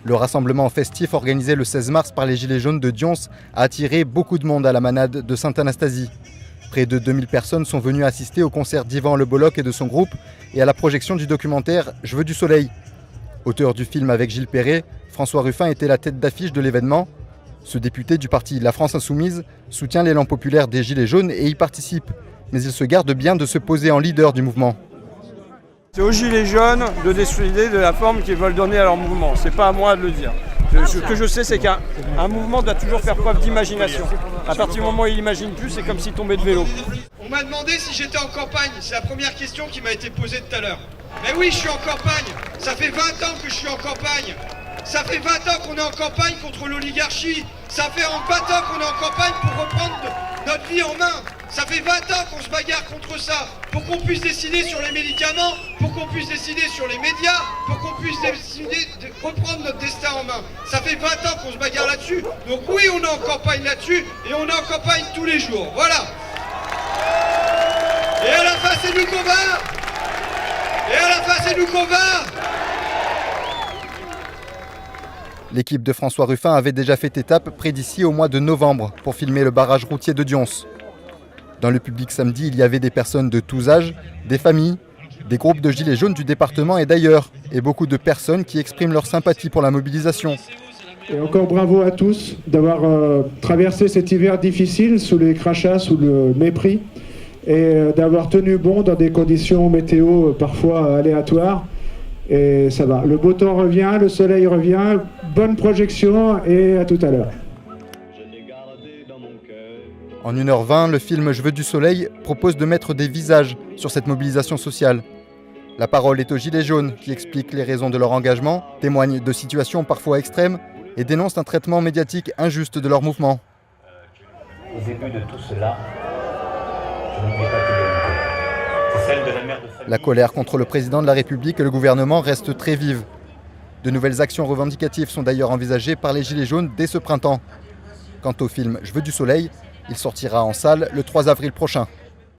Le rassemblement festif organisé le 16 mars par les Gilets jaunes de Dions a attiré beaucoup de monde à la manade de Sainte-Anastasie. Près de 2000 personnes sont venues assister au concert d'Yvan Le Bolloc et de son groupe et à la projection du documentaire « Je veux du soleil ». Auteur du film avec Gilles Perret, François Ruffin était la tête d'affiche de l'événement. Ce député du parti La France Insoumise soutient l'élan populaire des Gilets jaunes et y participe. Mais il se garde bien de se poser en leader du mouvement. C'est aux Gilets jaunes de décider de la forme qu'ils veulent donner à leur mouvement. C'est pas à moi de le dire. Ce que je sais, c'est qu'un mouvement doit toujours faire preuve d'imagination. À partir du moment où il n'imagine plus, c'est comme s'il tombait de vélo. On m'a demandé si j'étais en campagne. C'est la première question qui m'a été posée tout à l'heure. Mais oui, je suis en campagne. Ça fait 20 ans que je suis en campagne. Ça fait 20 ans qu'on est en campagne contre l'oligarchie. Ça fait 20 ans qu'on est en campagne pour reprendre notre vie en main. Ça fait 20 ans qu'on se bagarre contre ça, pour qu'on puisse décider sur les médicaments, pour qu'on puisse décider sur les médias, pour qu'on puisse décider de reprendre notre destin en main. Ça fait 20 ans qu'on se bagarre là-dessus. Donc oui, on est en campagne là-dessus, et on est en campagne tous les jours. Voilà. Et à la fin, c'est nous qu'on va. Et à la fin, c'est nous qu'on va. L'équipe de François Ruffin avait déjà fait étape près d'ici au mois de novembre pour filmer le barrage routier de Dions. Dans le public samedi, il y avait des personnes de tous âges, des familles, des groupes de gilets jaunes du département et d'ailleurs, et beaucoup de personnes qui expriment leur sympathie pour la mobilisation. Et encore bravo à tous d'avoir traversé cet hiver difficile sous les crachats, sous le mépris, et d'avoir tenu bon dans des conditions météo parfois aléatoires. Et ça va, le beau temps revient, le soleil revient, bonne projection et à tout à l'heure. En 1h20, le film Je veux du soleil propose de mettre des visages sur cette mobilisation sociale. La parole est aux Gilets jaunes qui expliquent les raisons de leur engagement, témoignent de situations parfois extrêmes et dénoncent un traitement médiatique injuste de leur mouvement. Au début de tout cela, je n'oublie pas qu'une vérité. C'est celle de la mère de famille. La colère contre le président de la République et le gouvernement reste très vive. De nouvelles actions revendicatives sont d'ailleurs envisagées par les Gilets jaunes dès ce printemps. Quant au film Je veux du soleil, il sortira en salle le 3 avril prochain.